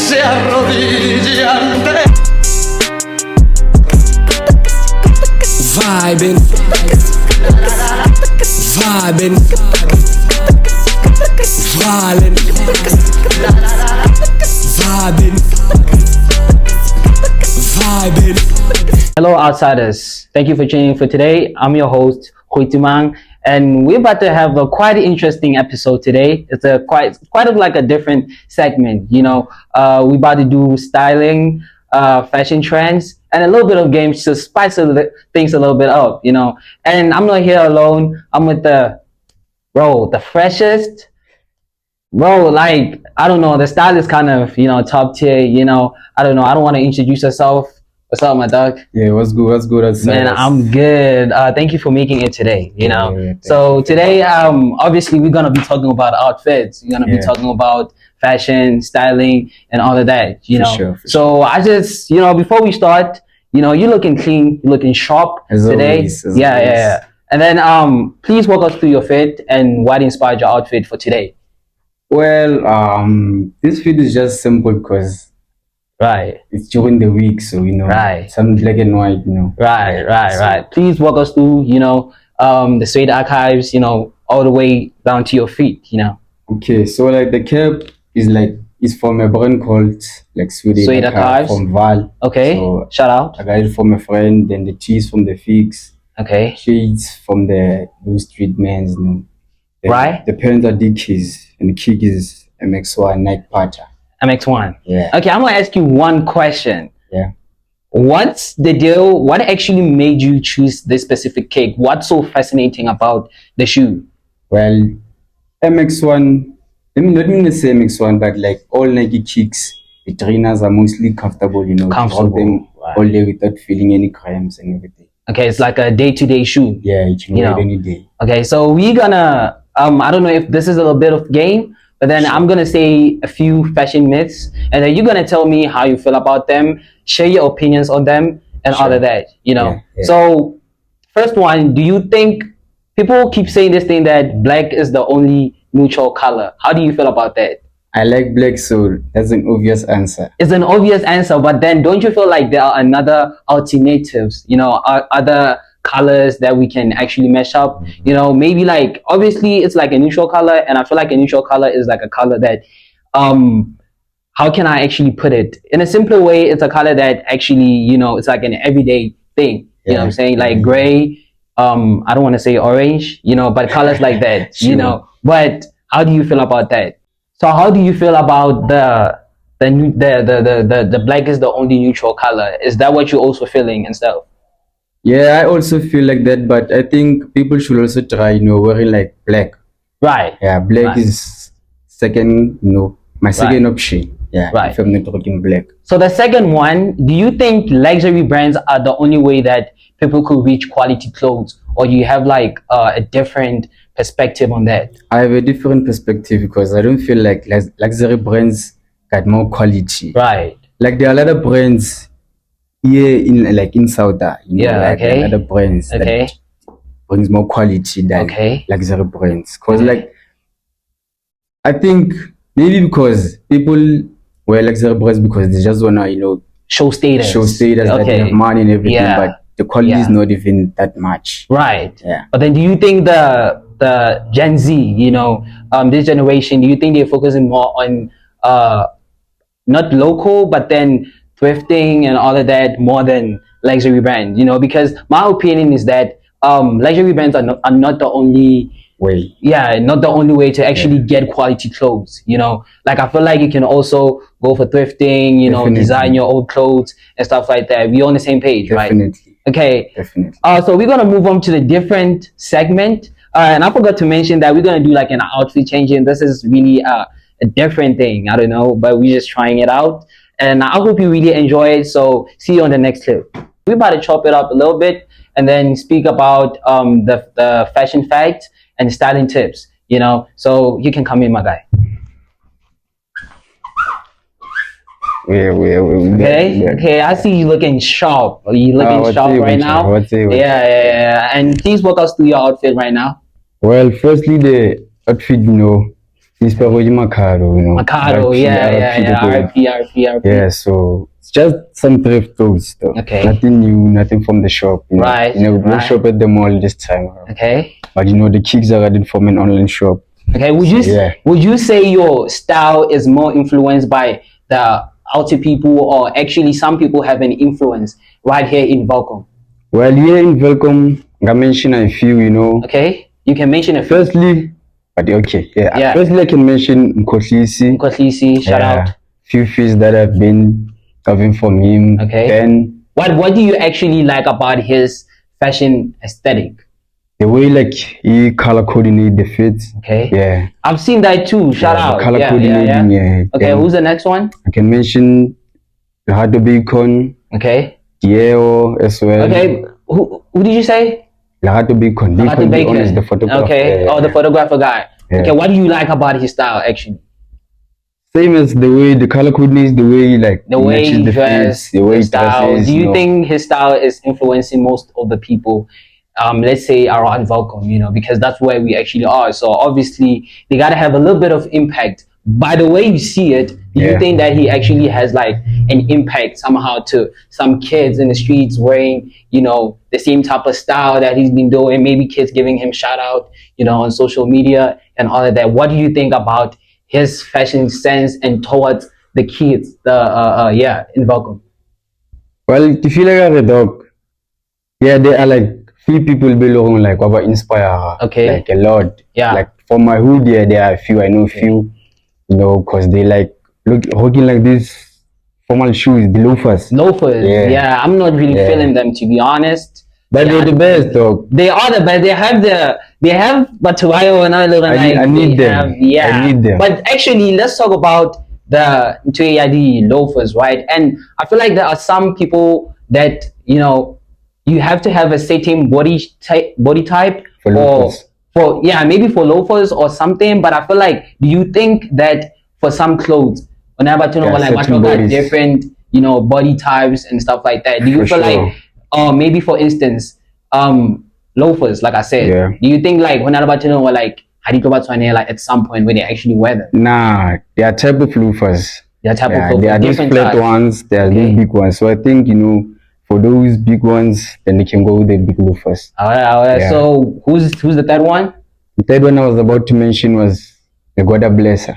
se arrodille ante. Vibing, vibing, violin, vibing, vibing. Hello, outsiders. Thank you for tuning in for today. I'm your host, Goitsimang, and we're about to have a quite interesting episode today. It's a quite like a different segment. You know, we're about to do styling, fashion trends, and a little bit of games to spice things a little bit up. You know, and I'm not here alone. I'm with the freshest. Bro, like, I don't know, the style is kind of, top tier, I don't know, I don't want to introduce yourself. What's up, my dog? Yeah, what's good? Man, I'm good. Thank you for making it today, Yeah, so today, obviously, we're going to be talking about outfits. We're going to be talking about fashion, styling, and all of that, For sure. So I just, before we start, you're looking clean, you're looking sharp As today. always. Yeah. And then, please walk us through your fit and what inspired your outfit for today. Well, this video is just simple because Right. it's during the week, so Right. some black and white, Right. Please walk us through, the Suede archives, all the way down to your feet, Okay, so like the cap is from a brand called like Suede Archives from Val. Okay. So Shout out. I got it from a friend. Then the tees from the Fix, Okay. shades from the those street mans, Then Right. The pants are Dickies and the kick is MX1 Nike Pata. MX1. Yeah. Okay, I'm gonna ask you one question. Yeah. What's the deal? What actually made you choose this specific kick? What's so fascinating about the shoe? Well, MX1, let me not say MX1, but like all Nike kicks, the trainers are mostly comfortable, Comfortable, to rock them right. all day without feeling any cramps and everything. Okay, it's like a day-to-day shoe. Yeah, you can wear it any day. Okay, so we're gonna I don't know if this is a little bit of game, but then I'm gonna say a few fashion myths, and then you're gonna tell me how you feel about them, share your opinions on them, and all of that. Yeah. So, first one, do you think people keep saying this thing that black is the only neutral color? How do you feel about that? I like black, so that's an obvious answer. It's an obvious answer, but then don't you feel like there are another alternatives? Other colors that we can actually mesh up. Maybe like obviously it's like a neutral color, and I feel like a neutral color is like a color that how can I actually put it in a simpler way? It's a color that actually it's like an everyday thing. You know what I'm saying? Like gray, I don't want to say orange, but colors like that. Sure. But how do you feel about that? So how do you feel about the black is the only neutral color? Is that what you're also feeling and stuff? Yeah, I also feel like that, but I think people should also try, wearing like black. Right. Yeah, black Right. is second, my second option. Yeah, Right. if I'm not rocking black. So the second one, do you think luxury brands are the only way that people could reach quality clothes, or do you have like a different perspective on that? I have a different perspective because I don't feel like luxury brands got more quality. Right. Like there are a lot of brands here in Sauda, Yeah, like okay. there are other brands Okay. that brings more quality than Okay. luxury brands. Cause Okay. like I think maybe because people wear luxury brands because they just wanna Show status. that they have money and everything, Yeah. but the quality is Yeah. not even that much. Right. Yeah. But then do you think the Gen Z, this generation, do you think they're focusing more on not local, but then thrifting and all of that more than luxury brands? Because my opinion is that luxury brands are not the only Way. not the only way to actually get quality clothes. Like I feel like you can also go for thrifting, Definitely. design your old clothes and stuff like that. We're on the same page, right? Definitely. Okay. Definitely. So we're gonna move on to the different segment, and I forgot to mention that we're gonna do like an outfit changing. This is really a different thing. I don't know, but we're just trying it out, and I hope you really enjoy it. So see you on the next clip. We're about to chop it up a little bit and then speak about the fashion facts and styling tips. So you can come in, my guy. Okay, I see you looking sharp. Are you looking sharp right now? Yeah. And please walk us through your outfit right now. Well, firstly, the outfit, Inspired Makado, you know. Mikado, RIP, yeah. the goat. RP. Yeah, so it's just some thrift clothes though. Okay. Nothing new, nothing from the shop. You know. Right, You know, we don't right. shop at the mall this time around. Okay. But you know, the kicks are added from an online shop. Okay. Yeah. Would you say your style is more influenced by the outer people, or actually some people have an influence right here in Welkom? Well, here in Welkom, I mention a few, you know. Okay. You can mention a few. Firstly, but okay, yeah. Yeah. Firstly, I can mention Nkotlisi. Nkotlisi, shout out. Few fees that have been coming from him. Okay. Then What do you actually like about his fashion aesthetic? the way like he color coordinate the fits. Okay. Yeah. I've seen that too. Shout the out. color coordinating. Yeah. Okay. Then Who's the next one? I can mention the Hado Bacon, Okay. Diego as well. Okay. Who did you say? Lahato Bacon. Lahato Bacon is the photographer. Okay. Oh, the photographer guy. Yeah. Okay. What do you like about his style actually? Same as the way the color coordinates, the way like The way matches he the dressed, fits, the way his he style. dresses. Do you know. think his style is influencing most of the people? Let's say around Welkom, you know, because that's where we actually are. So obviously they gotta have a little bit of impact. By the way you see it, do you think that he actually has like an impact somehow to some kids in the streets wearing, you know, the same type of style that he's been doing? Maybe kids giving him shout out, you know, on social media and all of that. What do you think about his fashion sense and towards the kids, in Welkom? Well, if you look at the dog, yeah, there are like few people belong like what inspire Okay. like a lot. Yeah. Like for my hood, yeah, there are a few. I know a few, you know, cause they like looking like this formal shoes, the loafers. Loafers, yeah. I'm not really feeling them, to be honest. But they're the best, dog. They are the best. They have Batuayo and other like I need them. Yeah. I need them. But actually, let's talk about the Ntuyadi loafers, right? And I feel like there are some people that, you know, you have to have a certain body type For loafers. for maybe for loafers or something. But I feel like, do you think that for some clothes, whenever you know, like certain bodies. different, you know, body types and stuff like that, do you For feel sure. like maybe for instance loafers, like I said, do you think like when about you know like like at some point when they actually wear them? Nah, they are type of loafers. They're type of loafers, There are these different flat types. ones, there are these big ones. So I think, you know, for those big ones, then they can go with the big loafers. All right. Yeah. So who's the third one? The third one I was about to mention was the God Blesser.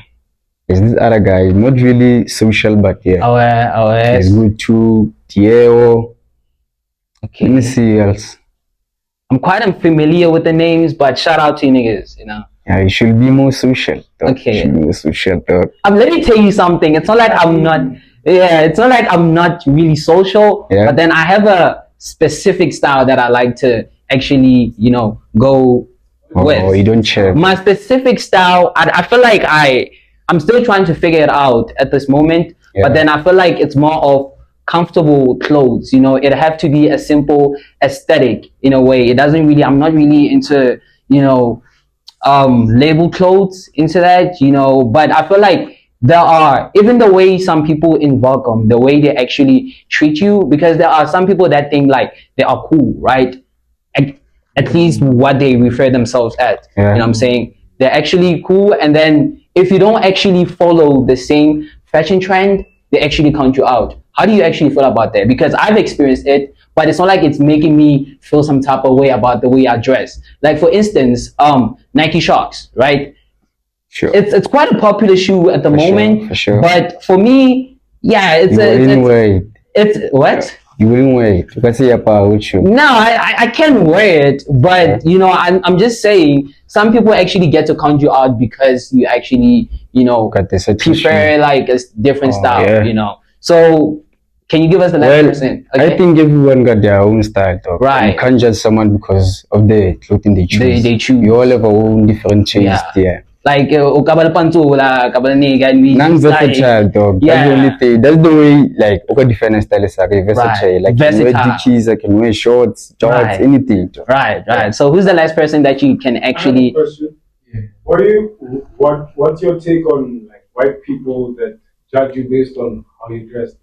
There's this other guy, not really social, but yeah. He's good too. Diego. Okay. Let me see else. I'm quite unfamiliar with the names, but shout out to you niggas, you know. Yeah, you should be more social. Dog. Okay. You should be more social, dog. Let me tell you something. It's not like I'm not. Yeah, it's not like I'm not really social. Yeah. But then I have a specific style that I like to actually, you know, go with. Oh, you don't share. My specific style, I feel like I'm still trying to figure it out at this moment. Yeah. But then I feel like it's more of comfortable clothes. You know, it have to be a simple aesthetic in a way. It doesn't really. I'm not really into, you know, label clothes into that. You know, but I feel like there are, even the way some people in Welkom, the way they actually treat you, because there are some people that think like they are cool, right? At least what they refer themselves as. Yeah. You know what I'm saying? They're actually cool, and then if you don't actually follow the same fashion trend, they actually count you out. How do you actually feel about that? Because I've experienced it, but it's not like it's making me feel some type of way about the way I dress. Like for instance, Nike Sharks, right? Sure. It's quite a popular shoe at the moment. For sure. But for me, yeah, it's what? You wouldn't wear it. You can say with you. No, I can wear it, but you know, I'm just saying some people actually get to count you out because you actually, you know, prefer like a different style, yeah. you know. So can you give us the last person? Okay. I think everyone got their own style, though. Right. You can't judge someone because of the clothing they choose. They choose. We all have our own different taste, yeah. Like ukabala pantula, kabala niga, non-versatile, dog. Yeah. That's the only thing. That's the way, like, okay, different styles are versatile. Like, I can wear dickies, I can wear shorts, jorts, anything. Dog. Right. So who's the last person that you can actually? I have a question. Yeah. What's your take on like white people that judge you based on how you dress?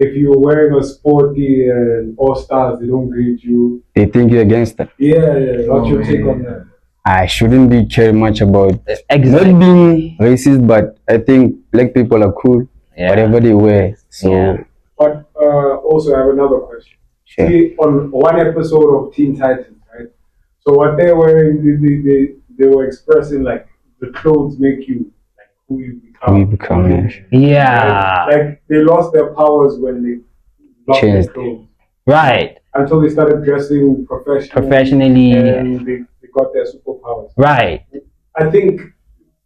If you're wearing a sporty and all stars, they don't greet you. They think you're against them. Yeah. What's your take on that? I shouldn't be caring much about Exactly. not being racist, but I think black people are cool, whatever they wear. So, but also I have another question. Sure. See, on one episode of Teen Titans, right? So what they were they were expressing like the clothes make you like who you become. Yeah. Like they lost their powers when they lost their clothes. Right. Until they started dressing professionally and they got their superpowers. Right. I think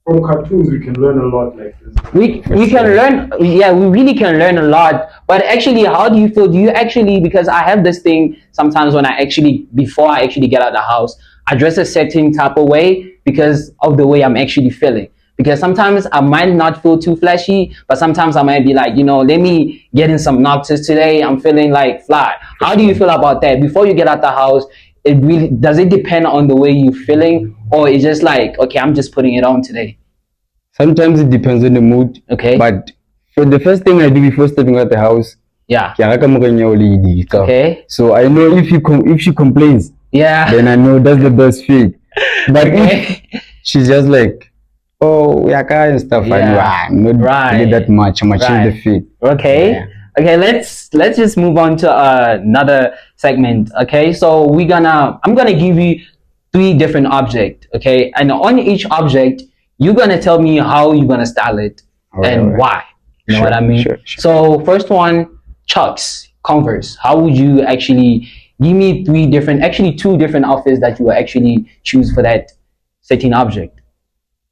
from cartoons we can learn a lot like this. We can learn, we really can learn a lot. But actually, how do you feel? Do you actually, because I have this thing sometimes when before I actually get out of the house, I dress a certain type of way because of the way I'm actually feeling. Because sometimes I might not feel too flashy, but sometimes I might be like, let me get in some noctis today. I'm feeling like fly. How do you feel about that? Before you get out the house, does it depend on the way you're feeling, or it's just like, okay, I'm just putting it on today? Sometimes it depends on the mood. Okay. But for the first thing I do before stepping out the house, okay. So I know if she complains, then I know that's the best fit. But if she's just like, oh, yaka and stuff, I know I'm not really that much. I'm change the fit. Okay. Okay, let's just move on to another segment. Okay, so I'm gonna give you 3 different objects. Okay, and on each object, you're gonna tell me how you're gonna style it and why. You know what I mean? Sure. So first one, Chucks, Converse. How would you actually give me 2 different outfits that you will actually choose for that certain object?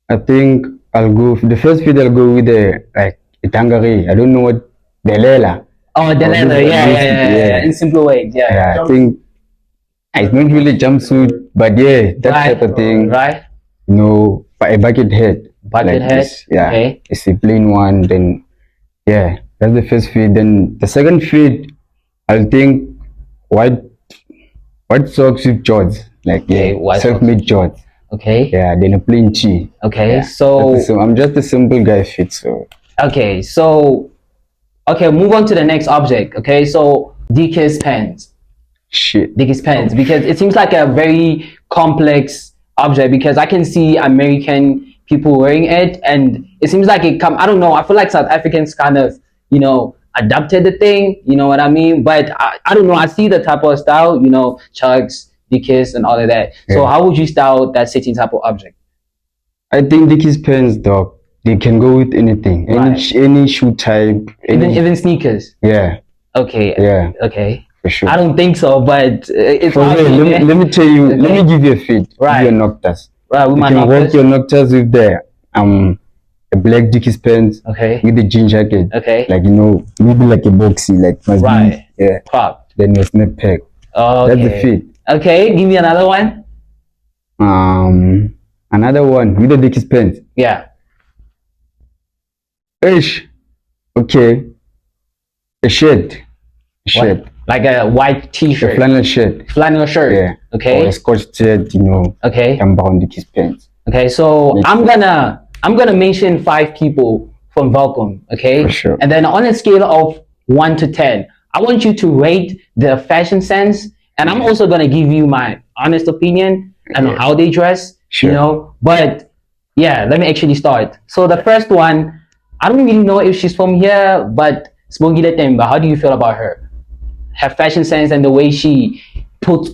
I think I'll go the first fit. I'll go with the itangari. I don't know what delela. Oh, delela. Yeah. In simple ways. Yeah, I think it's not really jumpsuit, but that type of thing. Right. A bucket hat. This, okay. It's a plain one. Then that's the first fit. Then the second fit, I'll think white socks with Jordans, self-made Jordans. Okay. Yeah, then a plain tee. Okay, so I'm just a simple guy fit. So move on to the next object. Okay, so Dickies pants. Dickies pants, because it seems like a very complex object, because I can see American people wearing it, and it seems like I don't know, I feel like South Africans kind of adapted the thing, you know what I mean? But I don't know, I see the type of style, Chucks, Dickies and all of that. So how would you style that certain type of object? I think Dickies pants, dog, they can go with anything, any shoe type, even sneakers. Yeah. Okay. Yeah. Okay. For sure. I don't think so, but it's let me tell you. Okay. Let me give you a fit. Right. Your Noctas. Right. With you can rock your Noctas with a black Dickies pants. Okay. With the jean jacket. Okay. Maybe like a boxy, must be. Yeah. Pop. Then your snap pack. Oh. Okay. That's the fit. Okay. Give me another one. Another one with the Dickies pants. Yeah. Ish. Okay. A shirt. Like a white t-shirt. A flannel shirt. Yeah. Okay. Or a Scotch shirt, Okay. And brown Dickies pants. Okay, so I'm gonna mention 5 people from Welkom, okay? For sure. And then on a scale of 1 to 10, I want you to rate their fashion sense, and I'm also gonna give you my honest opinion on how they dress, But let me actually start. So the first one, I don't really know if she's from here, but Smogile Temba, how do you feel about her? Her fashion sense and the way she put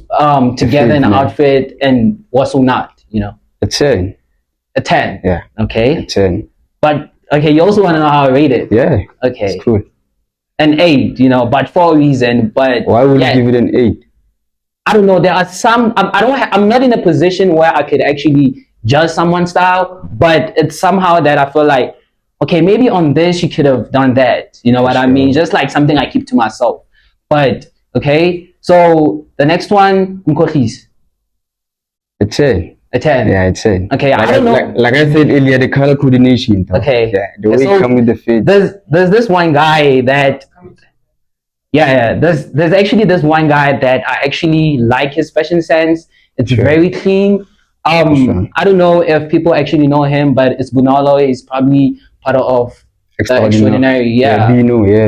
together an outfit and what's or not, A 10. A 10? Yeah. Okay. A 10. But, okay, you also want to know how I rate it? Yeah. Okay. It's cool. An 8, but for a reason, but... Why would you give it an 8? I don't know, there are some... I'm not in a position where I could actually judge someone's style, but it's somehow that I feel like, okay, maybe on this you could have done that, you know what I mean? Just like something I keep to myself. But, okay, so the next one, Mkohlis. A 10. A 10? Yeah, a 10. Okay, I don't know. Like I said earlier, the color coordination. Okay. Yeah, the way you come with the fit. There's this one guy that... There's actually this one guy that I actually like his fashion sense. It's very clean. I don't know if people actually know him, but it's Bunalo. He's probably part of Extraordinary. Yeah.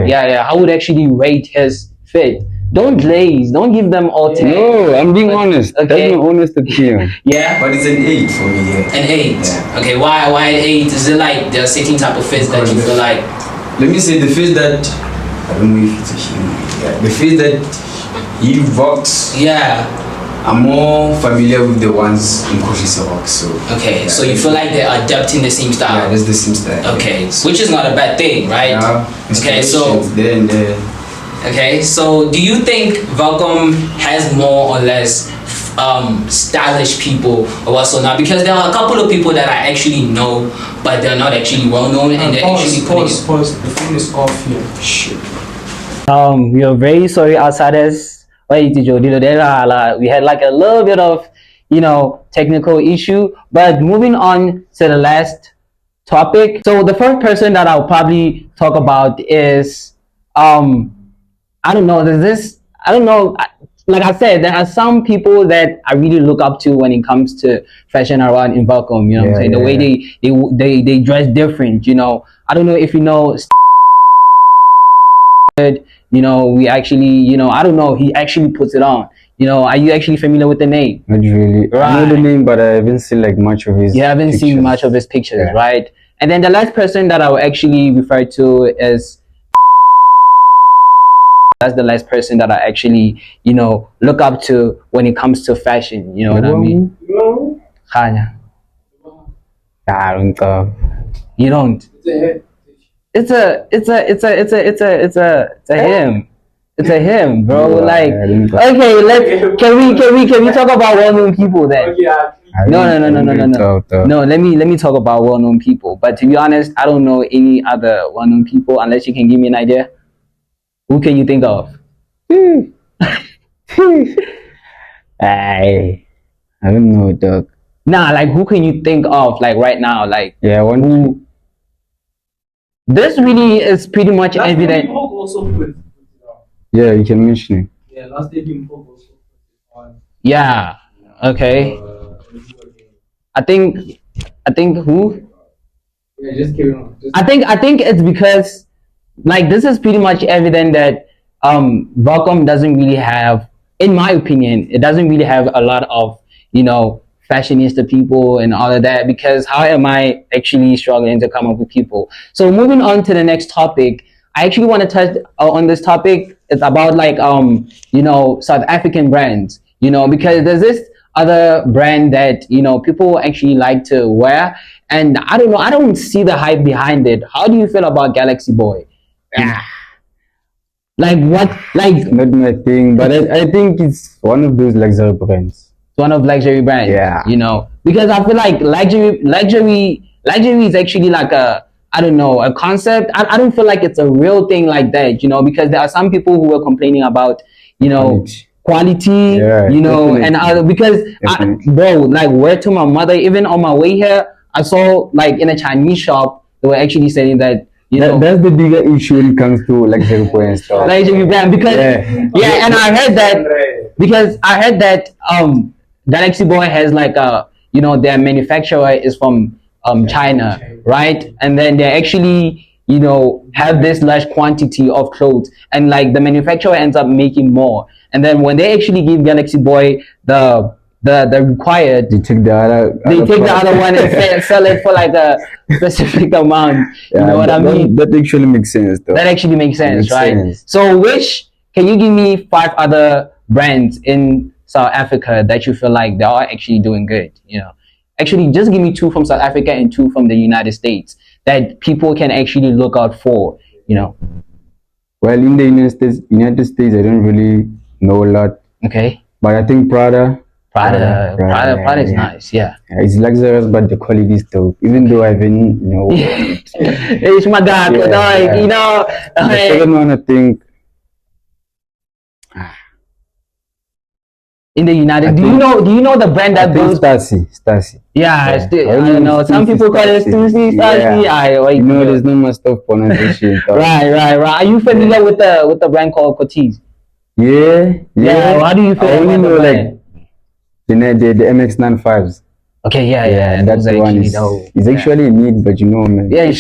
Yeah. I would actually rate his fit Don't glaze. Don't give them all 10. No, I'm being honest. Okay. That's my honest opinion. Yeah. But it's an 8 for me, yeah. An 8. Yeah. Okay, why an 8? Is it like there are certain type of face that you feel like? Let me say the face that, I don't know if it's a human, yeah. The face that he rocks, Yeah. I'm more familiar with the ones in Koshisa rock, so. Okay, yeah, so you feel like they're adapting the same Yeah, style. that's the same style. Okay, which is not a bad thing, right? Yeah, Okay, so inspirations there and there. okay, so do you think Welkom has more or less stylish people or whatso now? Because there are a couple of people that I actually know, but they're not actually well known, and they're actually Pause. The phone is off here. Shit. We are very sorry, outsiders. We had like a little bit of, technical issue. But moving on to the last topic. So the first person that I'll probably talk about is, I don't know. Like I said, there are some people that I really look up to when it comes to fashion around in Welkom. You know what I'm saying? The way they dress different. I don't know if you know. We actually, I don't know, he actually puts it on. Are you actually familiar with the name? Not really. Right. I know the name, but I haven't seen like much of his. You haven't seen pictures. much of his pictures, Yeah. right? And then the last person that I will actually refer to is, that's the last person that I actually, look up to when it comes to fashion. You know what I mean? No. Khanya. I don't know. You don't. It's a him. It's a him, bro. No, Like, I don't know. okay, can we talk about well-known people then? Yeah. No. No, let me talk about well-known people. But to be honest, I don't know any other well-known people unless you can give me an idea. Who can you think of? I don't know, dog. Nah, like who can you think of like right now? Like Yeah, who? This really is pretty much evident. Yeah, you can mention it. Yeah, last day Bimpo also put it on. Yeah. Okay. I think who? Yeah, just carry on. I think it's because like this is pretty much evident that Welkom doesn't really have, in my opinion, it doesn't really have a lot of fashionista people and all of that, because how am I actually struggling to come up with people? So moving on to the next topic, I actually want to touch on this topic. It's about like South African brands, because there's this other brand that people actually like to wear, and I don't know, I don't see the hype behind it. How do you feel about Galaxy Boy? Like what? Like Not my thing, but I think it's one of those luxury brands. one of luxury brands, Yeah. because I feel like luxury is actually like a concept. I don't feel like it's a real thing like that, because there are some people who were complaining about quality, Yeah, definitely. and other, because bro, like word to my mother, even on my way here, I saw like in a Chinese shop they were actually saying that That's the bigger issue when it comes to luxury brands and stuff. luxury brand, because and I heard that Galaxy Boy has like their manufacturer is from China, right? And then they actually have this large quantity of clothes, and like the manufacturer ends up making more, and then when they actually give Galaxy Boy the required, They take the other one and sell it for like a specific amount. You know what I mean? That actually makes sense, though. That actually makes sense, Makes right? sense. So can you give me 5 other brands in South Africa that you feel like they are actually doing good? Actually just give me 2 from South Africa and 2 from the United States that people can actually look out for. Well, in the United States, I don't really know a lot, Okay. but I think Prada Prada is nice, yeah. It's luxurious, but the quality is dope. Even though I've been, It's my God, The second one, I think, in the United, do you know the brand that goes? Stasi. Yeah, I don't know. Some people call it Stasi. There's no much stuff pronunciation. Right. Are you familiar with the brand called Cotis? Yeah. How do you feel I only about the know brand? like the MX-95s. Okay, yeah. That's the one. It's actually neat, but man. Yeah,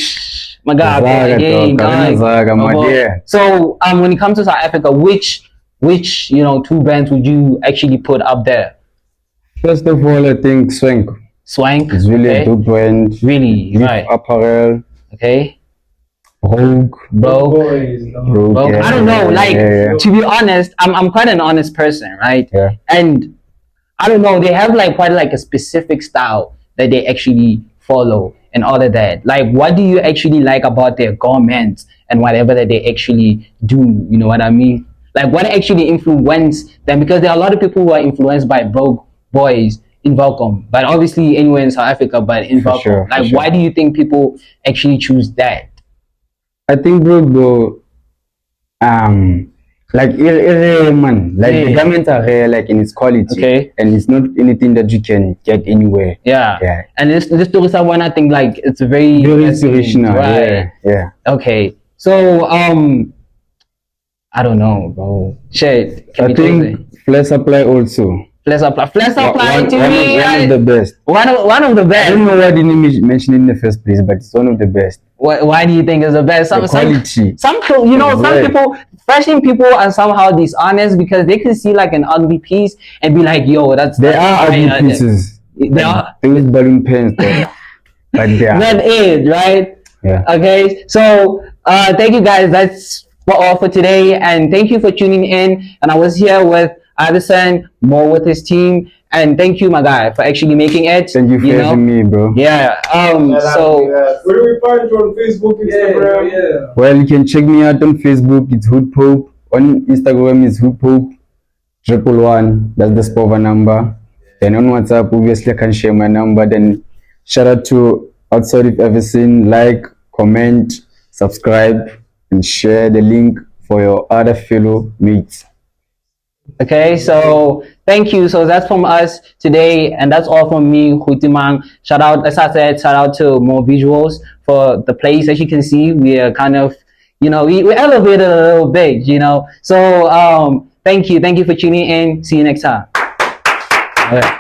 my God, Zaga, again, Zaga, my dear. So when it comes to South Africa, which which, you know, two brands would you actually put up there? First of all, I think Swank. Swank. It's really okay. a good brand. Really, With right. apparel. Okay. Rogue. Bro. Rogue, I don't know, like, to be honest, I'm quite an honest person, right? Yeah. And I don't know, they have like quite like a specific style that they actually follow and all of that. Like, what do you actually like about their garments and whatever that they actually do? You know what I mean? Like, what actually influenced them? Because there are a lot of people who are influenced by broke boys in Welkom, but obviously anywhere in South Africa, but in Welkom. Sure, like, why do you think people actually choose that? I think, bro, like rare, man. Like the garments are rare, like in its quality, okay, and it's not anything that you can get anywhere. Yeah. And this story one, I think like it's very inspirational, right? Yeah. Okay, so I don't know, bro. Shit, I think Flash Supply also. Flash Supply to me, one of the best. One of the best. I don't know why I didn't mention it in the first place, but it's one of the best. Why do you think it's the best? The quality. Some people, fashion people are somehow dishonest because they can see like an ugly piece and be like, yo, that's. There are ugly pieces. There are. Those balloon pants, though. But they are. That is, right? Yeah. Okay, so thank you guys. That's all for today, and thank you for tuning in. And I was here with Iverson, more with his team, and thank you, my guy, for actually making it. Thank you for having me, bro. Yeah. So where do we find you on Facebook, Instagram? Yeah. Well, you can check me out on Facebook. It's Hood Pope. On Instagram, it's Hood Pope 111. That's the Spova number. Then on WhatsApp, obviously, I can share my number. Then shout out to Outside of Everything. Like, comment, subscribe, and share the link for your other fellow mates. okay, so thank you. So that's from us today, and that's all from me, Goitsimang. Shout out, as I said, shout out to More Visuals for the place. As you can see, we are kind of, you know, we elevated a little bit, you know. So thank you for tuning in. See you next time. All right.